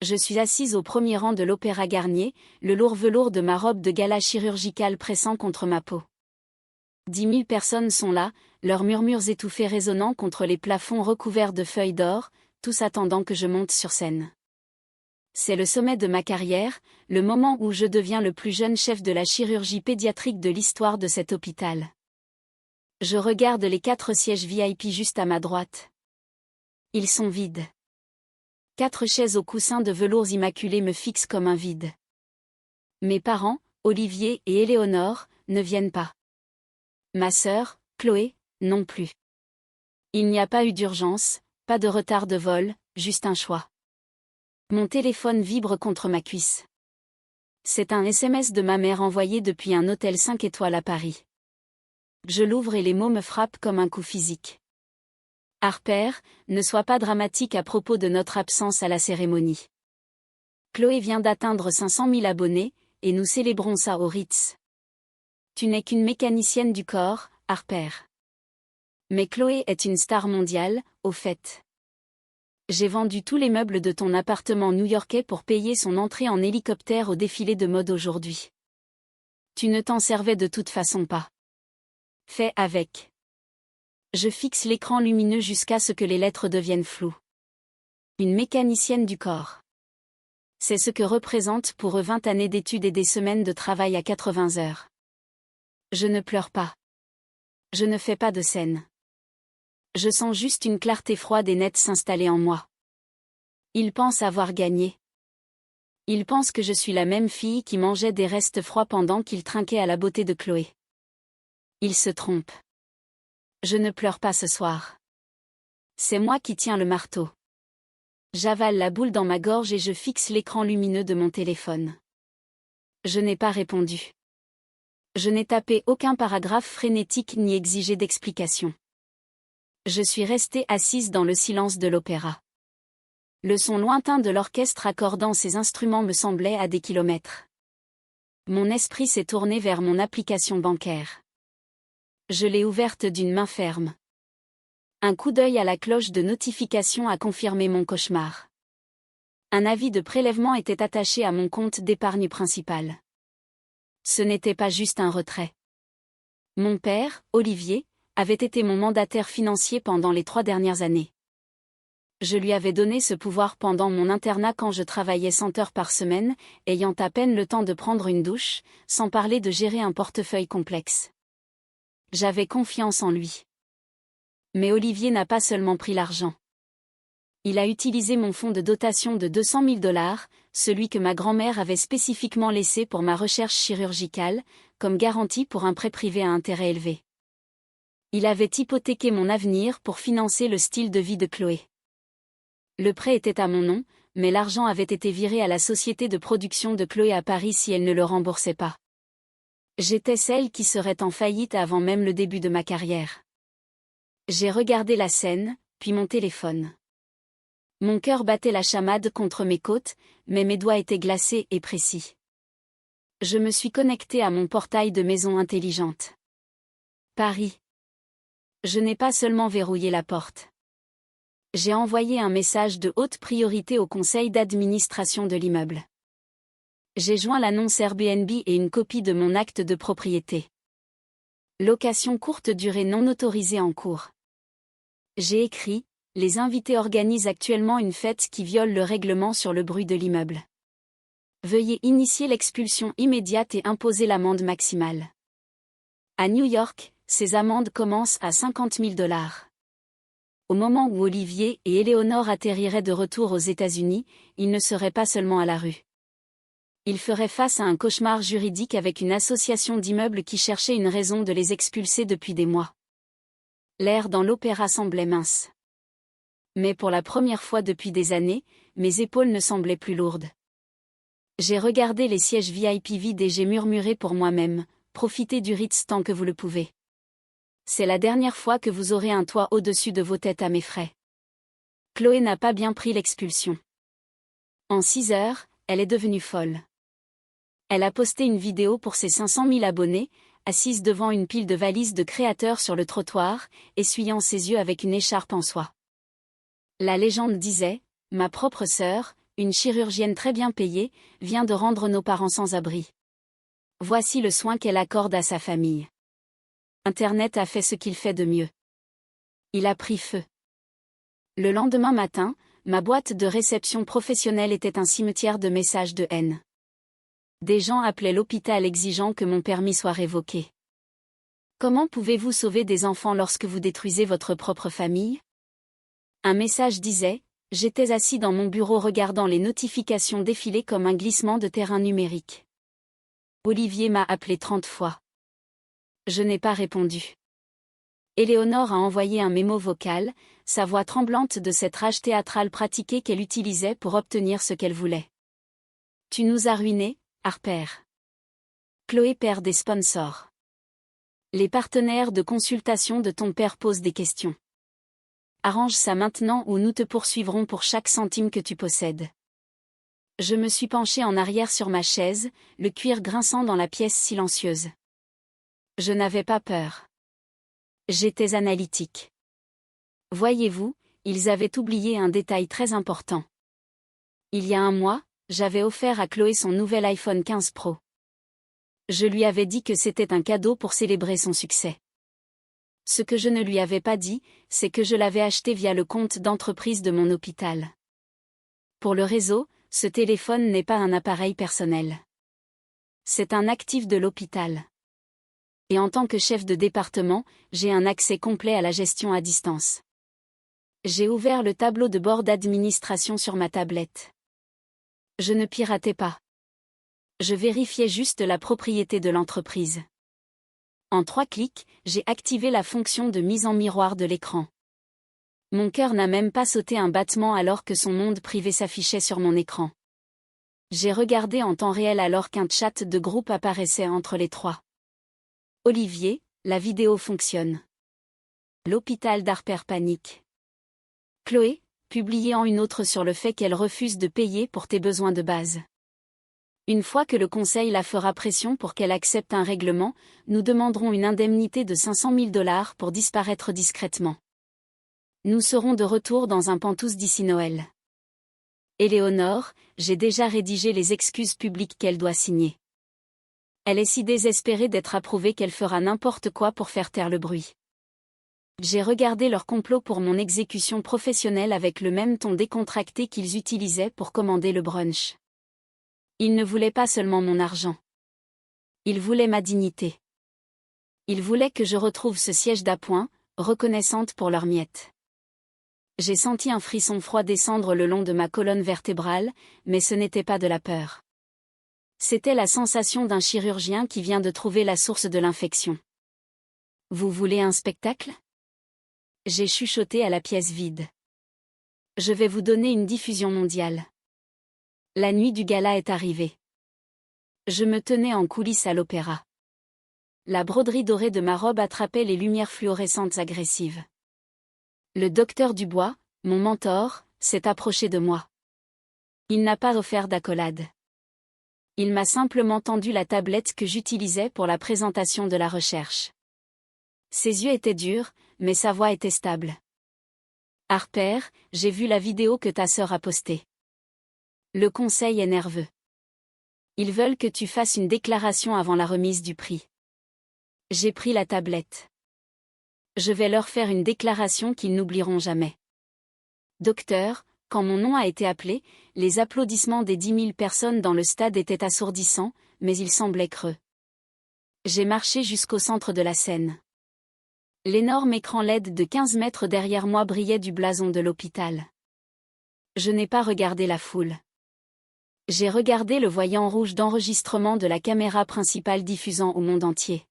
Je suis assise au premier rang de l'Opéra Garnier, le lourd velours de ma robe de gala chirurgicale pressant contre ma peau. 10 000 personnes sont là, leurs murmures étouffés résonnant contre les plafonds recouverts de feuilles d'or, tous attendant que je monte sur scène. C'est le sommet de ma carrière, le moment où je deviens le plus jeune chef de la chirurgie pédiatrique de l'histoire de cet hôpital. Je regarde les 4 sièges VIP juste à ma droite. Ils sont vides. 4 chaises aux coussins de velours immaculés me fixent comme un vide. Mes parents, Olivier et Éléonore, ne viennent pas. Ma sœur, Chloé, non plus. Il n'y a pas eu d'urgence, pas de retard de vol, juste un choix. Mon téléphone vibre contre ma cuisse. C'est un SMS de ma mère envoyé depuis un hôtel 5 étoiles à Paris. Je l'ouvre et les mots me frappent comme un coup physique. Harper, ne sois pas dramatique à propos de notre absence à la cérémonie. Chloé vient d'atteindre 500 000 abonnés, et nous célébrons ça au Ritz. Tu n'es qu'une mécanicienne du corps, Harper. Mais Chloé est une star mondiale, au fait. J'ai vendu tous les meubles de ton appartement new-yorkais pour payer son entrée en hélicoptère au défilé de mode aujourd'hui. Tu ne t'en servais de toute façon pas. Fais avec. Je fixe l'écran lumineux jusqu'à ce que les lettres deviennent floues. Une mécanicienne du corps. C'est ce que représentent pour eux 20 années d'études et des semaines de travail à 80 heures. Je ne pleure pas. Je ne fais pas de scène. Je sens juste une clarté froide et nette s'installer en moi. Ils pensent avoir gagné. Ils pensent que je suis la même fille qui mangeait des restes froids pendant qu'ils trinquaient à la beauté de Chloé. Ils se trompent. Je ne pleure pas ce soir. C'est moi qui tiens le marteau. J'avale la boule dans ma gorge et je fixe l'écran lumineux de mon téléphone. Je n'ai pas répondu. Je n'ai tapé aucun paragraphe frénétique ni exigé d'explication. Je suis restée assise dans le silence de l'opéra. Le son lointain de l'orchestre accordant ses instruments me semblait à des kilomètres. Mon esprit s'est tourné vers mon application bancaire. Je l'ai ouverte d'une main ferme. Un coup d'œil à la cloche de notification a confirmé mon cauchemar. Un avis de prélèvement était attaché à mon compte d'épargne principal. Ce n'était pas juste un retrait. Mon père, Olivier, avait été mon mandataire financier pendant les 3 dernières années. Je lui avais donné ce pouvoir pendant mon internat quand je travaillais 100 heures par semaine, ayant à peine le temps de prendre une douche, sans parler de gérer un portefeuille complexe. J'avais confiance en lui. Mais Olivier n'a pas seulement pris l'argent. Il a utilisé mon fonds de dotation de 200 000 $, celui que ma grand-mère avait spécifiquement laissé pour ma recherche chirurgicale, comme garantie pour un prêt privé à intérêt élevé. Il avait hypothéqué mon avenir pour financer le style de vie de Chloé. Le prêt était à mon nom, mais l'argent avait été viré à la société de production de Chloé à Paris si elle ne le remboursait pas. J'étais celle qui serait en faillite avant même le début de ma carrière. J'ai regardé la scène, puis mon téléphone. Mon cœur battait la chamade contre mes côtes, mais mes doigts étaient glacés et précis. Je me suis connectée à mon portail de maison intelligente. Paris. Je n'ai pas seulement verrouillé la porte. J'ai envoyé un message de haute priorité au conseil d'administration de l'immeuble. J'ai joint l'annonce Airbnb et une copie de mon acte de propriété. Location courte durée non autorisée en cours. J'ai écrit, les invités organisent actuellement une fête qui viole le règlement sur le bruit de l'immeuble. Veuillez initier l'expulsion immédiate et imposer l'amende maximale. À New York, ces amendes commencent à 50 000 $. Au moment où Olivier et Éléonore atterriraient de retour aux États-Unis, ils ne seraient pas seulement à la rue. Ils feraient face à un cauchemar juridique avec une association d'immeubles qui cherchait une raison de les expulser depuis des mois. L'air dans l'opéra semblait mince. Mais pour la première fois depuis des années, mes épaules ne semblaient plus lourdes. J'ai regardé les sièges VIP vides et j'ai murmuré pour moi-même, profitez du Ritz tant que vous le pouvez. C'est la dernière fois que vous aurez un toit au-dessus de vos têtes à mes frais. Chloé n'a pas bien pris l'expulsion. En 6 heures, elle est devenue folle. Elle a posté une vidéo pour ses 500 000 abonnés, assise devant une pile de valises de créateurs sur le trottoir, essuyant ses yeux avec une écharpe en soie. La légende disait, ma propre sœur, une chirurgienne très bien payée, vient de rendre nos parents sans abri. Voici le soin qu'elle accorde à sa famille. Internet a fait ce qu'il fait de mieux. Il a pris feu. Le lendemain matin, ma boîte de réception professionnelle était un cimetière de messages de haine. Des gens appelaient l'hôpital exigeant que mon permis soit révoqué. Comment pouvez-vous sauver des enfants lorsque vous détruisez votre propre famille? Un message disait: j'étais assis dans mon bureau regardant les notifications défiler comme un glissement de terrain numérique. Olivier m'a appelé 30 fois. Je n'ai pas répondu. Éléonore a envoyé un mémo vocal, sa voix tremblante de cette rage théâtrale pratiquée qu'elle utilisait pour obtenir ce qu'elle voulait. Tu nous as ruinés, Harper. Chloé perd des sponsors. Les partenaires de consultation de ton père posent des questions. Arrange ça maintenant ou nous te poursuivrons pour chaque centime que tu possèdes. Je me suis penchée en arrière sur ma chaise, le cuir grinçant dans la pièce silencieuse. Je n'avais pas peur. J'étais analytique. Voyez-vous, ils avaient oublié un détail très important. Il y a un mois, j'avais offert à Chloé son nouvel iPhone 15 Pro. Je lui avais dit que c'était un cadeau pour célébrer son succès. Ce que je ne lui avais pas dit, c'est que je l'avais acheté via le compte d'entreprise de mon hôpital. Pour le réseau, ce téléphone n'est pas un appareil personnel. C'est un actif de l'hôpital. Et en tant que chef de département, j'ai un accès complet à la gestion à distance. J'ai ouvert le tableau de bord d'administration sur ma tablette. Je ne piratais pas. Je vérifiais juste la propriété de l'entreprise. En 3 clics, j'ai activé la fonction de mise en miroir de l'écran. Mon cœur n'a même pas sauté un battement alors que son monde privé s'affichait sur mon écran. J'ai regardé en temps réel alors qu'un chat de groupe apparaissait entre les 3. Olivier, la vidéo fonctionne. L'hôpital d'Harper panique. Chloé, publié en une autre sur le fait qu'elle refuse de payer pour tes besoins de base. Une fois que le conseil la fera pression pour qu'elle accepte un règlement, nous demanderons une indemnité de 500 000 $ pour disparaître discrètement. Nous serons de retour dans un pantouse d'ici Noël. Éléonore, j'ai déjà rédigé les excuses publiques qu'elle doit signer. Elle est si désespérée d'être approuvée qu'elle fera n'importe quoi pour faire taire le bruit. J'ai regardé leur complot pour mon exécution professionnelle avec le même ton décontracté qu'ils utilisaient pour commander le brunch. Ils ne voulaient pas seulement mon argent. Ils voulaient ma dignité. Ils voulaient que je retrouve ce siège d'appoint, reconnaissante pour leurs miettes. J'ai senti un frisson froid descendre le long de ma colonne vertébrale, mais ce n'était pas de la peur. C'était la sensation d'un chirurgien qui vient de trouver la source de l'infection. Vous voulez un spectacle? J'ai chuchoté à la pièce vide. Je vais vous donner une diffusion mondiale. La nuit du gala est arrivée. Je me tenais en coulisses à l'opéra. La broderie dorée de ma robe attrapait les lumières fluorescentes agressives. Le docteur Dubois, mon mentor, s'est approché de moi. Il n'a pas offert d'accolade. Il m'a simplement tendu la tablette que j'utilisais pour la présentation de la recherche. Ses yeux étaient durs, mais sa voix était stable. Harper, j'ai vu la vidéo que ta sœur a postée. Le conseil est nerveux. Ils veulent que tu fasses une déclaration avant la remise du prix. J'ai pris la tablette. Je vais leur faire une déclaration qu'ils n'oublieront jamais. Docteur, quand mon nom a été appelé, les applaudissements des 10 000 personnes dans le stade étaient assourdissants, mais ils semblaient creux. J'ai marché jusqu'au centre de la scène. L'énorme écran LED de 15 mètres derrière moi brillait du blason de l'hôpital. Je n'ai pas regardé la foule. J'ai regardé le voyant rouge d'enregistrement de la caméra principale diffusant au monde entier.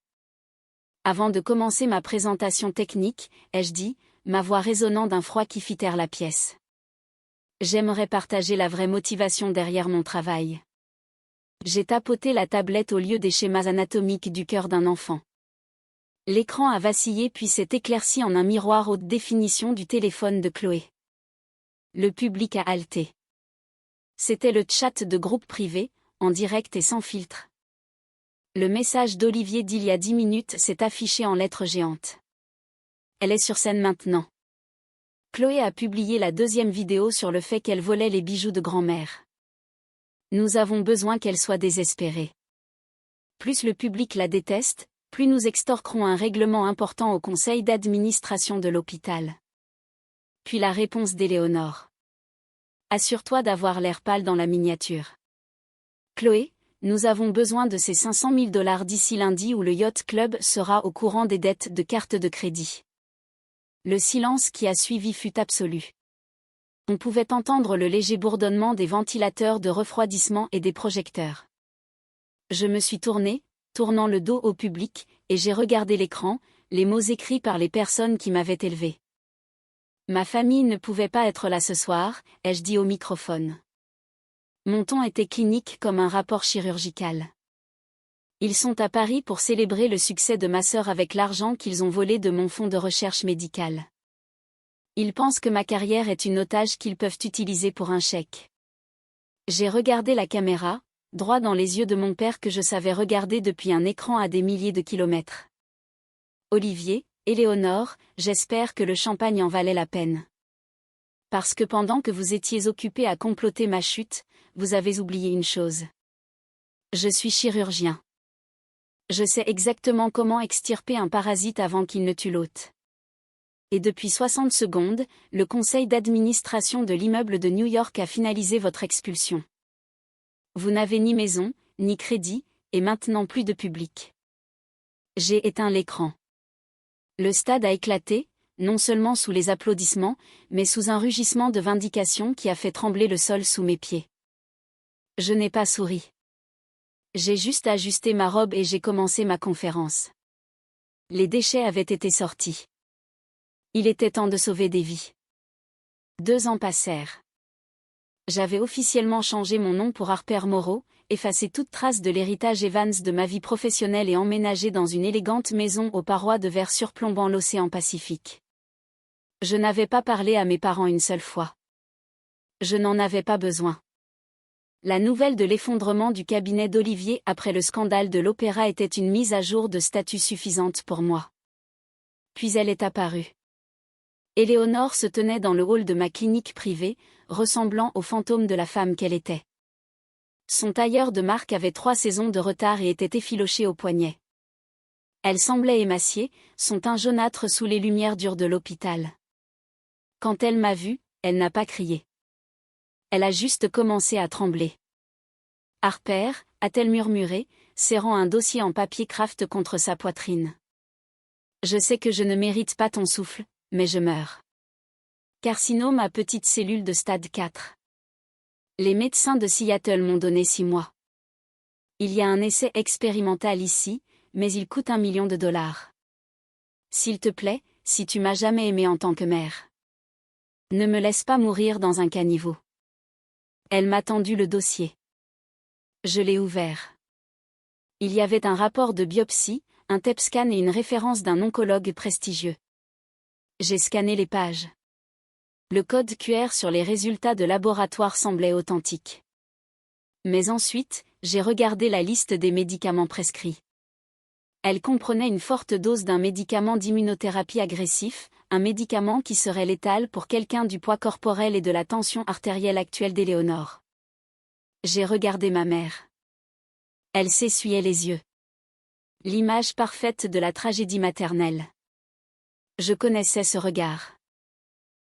Avant de commencer ma présentation technique, ai-je dit, ma voix résonnant d'un froid qui fit taire la pièce. J'aimerais partager la vraie motivation derrière mon travail. J'ai tapoté la tablette au lieu des schémas anatomiques du cœur d'un enfant. L'écran a vacillé puis s'est éclairci en un miroir haute définition du téléphone de Chloé. Le public a halté. C'était le chat de groupe privé, en direct et sans filtre. Le message d'Olivier d'il y a 10 minutes s'est affiché en lettres géantes. Elle est sur scène maintenant. Chloé a publié la deuxième vidéo sur le fait qu'elle volait les bijoux de grand-mère. Nous avons besoin qu'elle soit désespérée. Plus le public la déteste, plus nous extorquerons un règlement important au conseil d'administration de l'hôpital. Puis la réponse d'Éléonore. Assure-toi d'avoir l'air pâle dans la miniature. Chloé, nous avons besoin de ces 500 000 $ d'ici lundi où le Yacht Club sera au courant des dettes de carte de crédit. Le silence qui a suivi fut absolu. On pouvait entendre le léger bourdonnement des ventilateurs de refroidissement et des projecteurs. Je me suis tournée, tournant le dos au public, et j'ai regardé l'écran, les mots écrits par les personnes qui m'avaient élevée. Ma famille ne pouvait pas être là ce soir, ai-je dit au microphone. Mon ton était clinique comme un rapport chirurgical. Ils sont à Paris pour célébrer le succès de ma sœur avec l'argent qu'ils ont volé de mon fonds de recherche médicale. Ils pensent que ma carrière est une otage qu'ils peuvent utiliser pour un chèque. J'ai regardé la caméra, droit dans les yeux de mon père que je savais regarder depuis un écran à des milliers de kilomètres. Olivier, Éléonore, j'espère que le champagne en valait la peine. Parce que pendant que vous étiez occupés à comploter ma chute, vous avez oublié une chose. Je suis chirurgien. Je sais exactement comment extirper un parasite avant qu'il ne tue l'hôte. Et depuis 60 secondes, le conseil d'administration de l'immeuble de New York a finalisé votre expulsion. Vous n'avez ni maison, ni crédit, et maintenant plus de public. J'ai éteint l'écran. Le stade a éclaté, non seulement sous les applaudissements, mais sous un rugissement de vindication qui a fait trembler le sol sous mes pieds. Je n'ai pas souri. J'ai juste ajusté ma robe et j'ai commencé ma conférence. Les déchets avaient été sortis. Il était temps de sauver des vies. 2 ans passèrent. J'avais officiellement changé mon nom pour Harper Moreau, effacé toute trace de l'héritage Evans de ma vie professionnelle et emménagé dans une élégante maison aux parois de verre surplombant l'océan Pacifique. Je n'avais pas parlé à mes parents une seule fois. Je n'en avais pas besoin. La nouvelle de l'effondrement du cabinet d'Olivier après le scandale de l'opéra était une mise à jour de statut suffisante pour moi. Puis elle est apparue. Éléonore se tenait dans le hall de ma clinique privée, ressemblant au fantôme de la femme qu'elle était. Son tailleur de marque avait 3 saisons de retard et était effiloché au poignet. Elle semblait émaciée, son teint jaunâtre sous les lumières dures de l'hôpital. Quand elle m'a vue, elle n'a pas crié. Elle a juste commencé à trembler. « Harper » a-t-elle murmuré, serrant un dossier en papier craft contre sa poitrine. « Je sais que je ne mérite pas ton souffle, mais je meurs. Carcinome à petite cellule de stade 4. Les médecins de Seattle m'ont donné 6 mois. Il y a un essai expérimental ici, mais il coûte $1 million. S'il te plaît, si tu m'as jamais aimé en tant que mère. Ne me laisse pas mourir dans un caniveau. » Elle m'a tendu le dossier. Je l'ai ouvert. Il y avait un rapport de biopsie, un TEP scan et une référence d'un oncologue prestigieux. J'ai scanné les pages. Le code QR sur les résultats de laboratoire semblait authentique. Mais ensuite, j'ai regardé la liste des médicaments prescrits. Elle comprenait une forte dose d'un médicament d'immunothérapie agressif, un médicament qui serait létal pour quelqu'un du poids corporel et de la tension artérielle actuelle d'Éléonore. J'ai regardé ma mère. Elle s'essuyait les yeux. L'image parfaite de la tragédie maternelle. Je connaissais ce regard.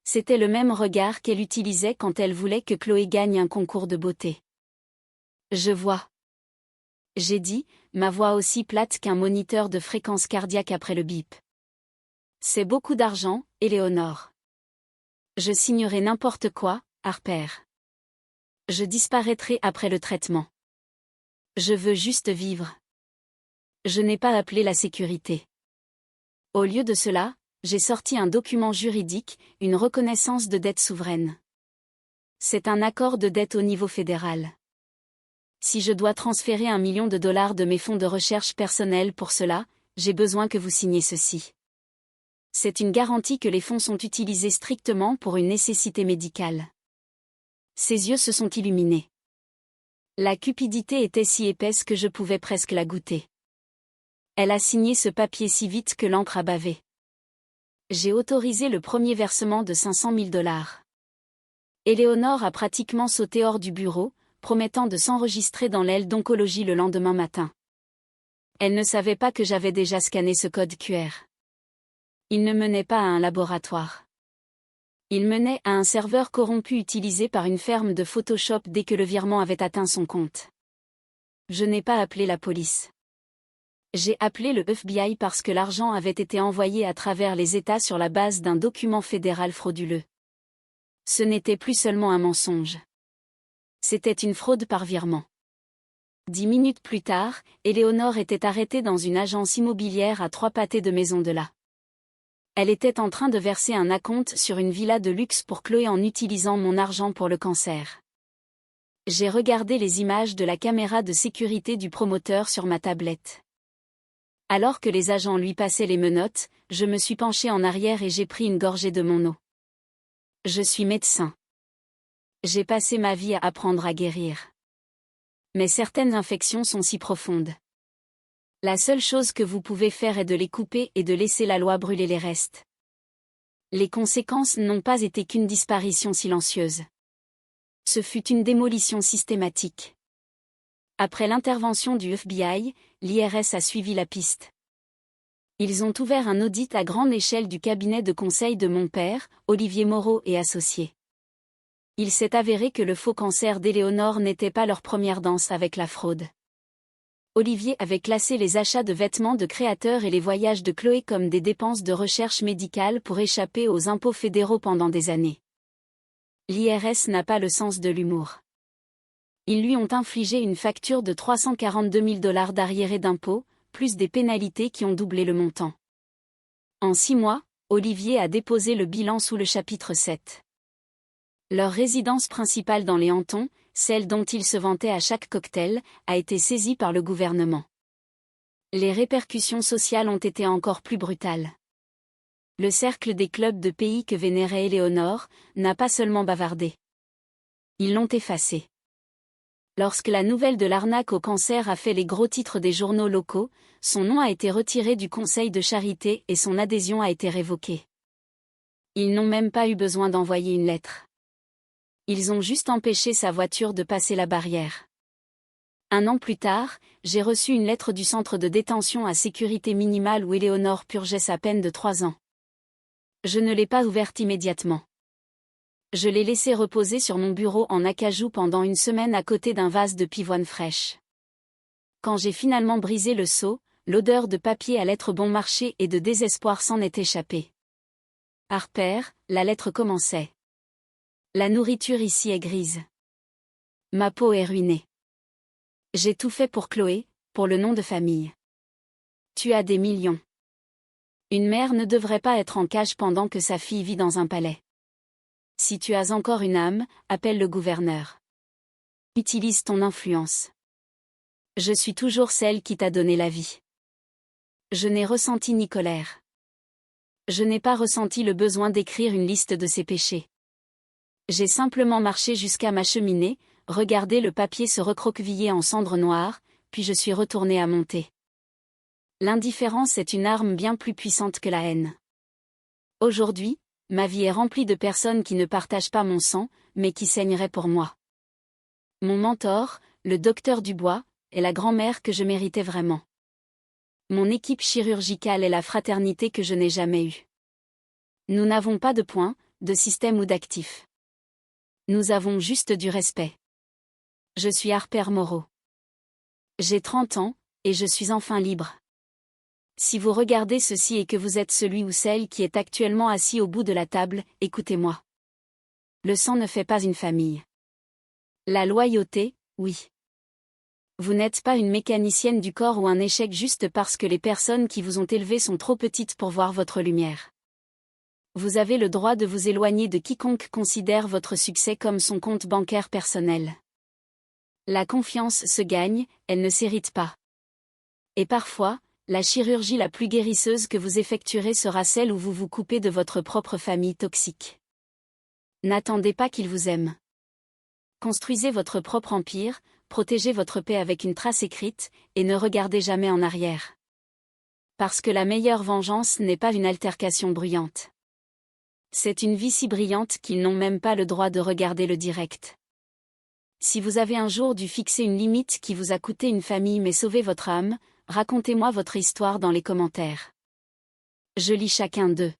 C'était le même regard qu'elle utilisait quand elle voulait que Chloé gagne un concours de beauté. Je vois. J'ai dit, ma voix aussi plate qu'un moniteur de fréquence cardiaque après le bip. C'est beaucoup d'argent, Éléonore. Je signerai n'importe quoi, Harper. Je disparaîtrai après le traitement. Je veux juste vivre. Je n'ai pas appelé la sécurité. Au lieu de cela, j'ai sorti un document juridique, une reconnaissance de dette souveraine. C'est un accord de dette au niveau fédéral. Si je dois transférer $1 million de mes fonds de recherche personnels pour cela, j'ai besoin que vous signiez ceci. C'est une garantie que les fonds sont utilisés strictement pour une nécessité médicale. Ses yeux se sont illuminés. La cupidité était si épaisse que je pouvais presque la goûter. Elle a signé ce papier si vite que l'encre a bavé. J'ai autorisé le premier versement de 500 000 $. Éléonore a pratiquement sauté hors du bureau, promettant de s'enregistrer dans l'aile d'oncologie le lendemain matin. Elle ne savait pas que j'avais déjà scanné ce code QR. Il ne menait pas à un laboratoire. Il menait à un serveur corrompu utilisé par une ferme de Photoshop dès que le virement avait atteint son compte. Je n'ai pas appelé la police. J'ai appelé le FBI parce que l'argent avait été envoyé à travers les États sur la base d'un document fédéral frauduleux. Ce n'était plus seulement un mensonge. C'était une fraude par virement. 10 minutes plus tard, Éléonore était arrêtée dans une agence immobilière à 3 pâtés de maison de là. Elle était en train de verser un acompte sur une villa de luxe pour Chloé en utilisant mon argent pour le cancer. J'ai regardé les images de la caméra de sécurité du promoteur sur ma tablette. Alors que les agents lui passaient les menottes, je me suis penchée en arrière et j'ai pris une gorgée de mon eau. Je suis médecin. J'ai passé ma vie à apprendre à guérir. Mais certaines infections sont si profondes. La seule chose que vous pouvez faire est de les couper et de laisser la loi brûler les restes. Les conséquences n'ont pas été qu'une disparition silencieuse. Ce fut une démolition systématique. Après l'intervention du FBI, l'IRS a suivi la piste. Ils ont ouvert un audit à grande échelle du cabinet de conseil de mon père, Olivier Moreau et associés. Il s'est avéré que le faux cancer d'Éléonore n'était pas leur première danse avec la fraude. Olivier avait classé les achats de vêtements de créateurs et les voyages de Chloé comme des dépenses de recherche médicale pour échapper aux impôts fédéraux pendant des années. L'IRS n'a pas le sens de l'humour. Ils lui ont infligé une facture de 342 000 $ d'arriérés d'impôts, plus des pénalités qui ont doublé le montant. En 6 mois, Olivier a déposé le bilan sous le chapitre 7. Leur résidence principale dans les Hantons, celle dont ils se vantaient à chaque cocktail, a été saisie par le gouvernement. Les répercussions sociales ont été encore plus brutales. Le cercle des clubs de pays que vénérait Éléonore n'a pas seulement bavardé. Ils l'ont effacé. Lorsque la nouvelle de l'arnaque au cancer a fait les gros titres des journaux locaux, son nom a été retiré du conseil de charité et son adhésion a été révoquée. Ils n'ont même pas eu besoin d'envoyer une lettre. Ils ont juste empêché sa voiture de passer la barrière. 1 an plus tard, j'ai reçu une lettre du centre de détention à sécurité minimale où Éléonore purgeait sa peine de 3 ans. Je ne l'ai pas ouverte immédiatement. Je l'ai laissée reposer sur mon bureau en acajou pendant 1 semaine à côté d'un vase de pivoine fraîche. Quand j'ai finalement brisé le seau, l'odeur de papier à lettres bon marché et de désespoir s'en est échappée. Harper, la lettre commençait. La nourriture ici est grise. Ma peau est ruinée. J'ai tout fait pour Chloé, pour le nom de famille. Tu as des millions. Une mère ne devrait pas être en cage pendant que sa fille vit dans un palais. Si tu as encore une âme, appelle le gouverneur. Utilise ton influence. Je suis toujours celle qui t'a donné la vie. Je n'ai ressenti ni colère. Je n'ai pas ressenti le besoin d'écrire une liste de ses péchés. J'ai simplement marché jusqu'à ma cheminée, regardé le papier se recroqueviller en cendres noires, puis je suis retournée à monter. L'indifférence est une arme bien plus puissante que la haine. Aujourd'hui, ma vie est remplie de personnes qui ne partagent pas mon sang, mais qui saigneraient pour moi. Mon mentor, le docteur Dubois, est la grand-mère que je méritais vraiment. Mon équipe chirurgicale est la fraternité que je n'ai jamais eue. Nous n'avons pas de points, de système ou d'actifs. Nous avons juste du respect. Je suis Harper Moreau. J'ai 30 ans, et je suis enfin libre. Si vous regardez ceci et que vous êtes celui ou celle qui est actuellement assis au bout de la table, écoutez-moi. Le sang ne fait pas une famille. La loyauté, oui. Vous n'êtes pas une mécanicienne du corps ou un échec juste parce que les personnes qui vous ont élevé sont trop petites pour voir votre lumière. Vous avez le droit de vous éloigner de quiconque considère votre succès comme son compte bancaire personnel. La confiance se gagne, elle ne s'hérite pas. Et parfois, la chirurgie la plus guérisseuse que vous effectuerez sera celle où vous vous coupez de votre propre famille toxique. N'attendez pas qu'ils vous aiment. Construisez votre propre empire, protégez votre paix avec une trace écrite, et ne regardez jamais en arrière. Parce que la meilleure vengeance n'est pas une altercation bruyante. C'est une vie si brillante qu'ils n'ont même pas le droit de regarder le direct. Si vous avez un jour dû fixer une limite qui vous a coûté une famille mais sauvé votre âme, racontez-moi votre histoire dans les commentaires. Je lis chacun d'eux.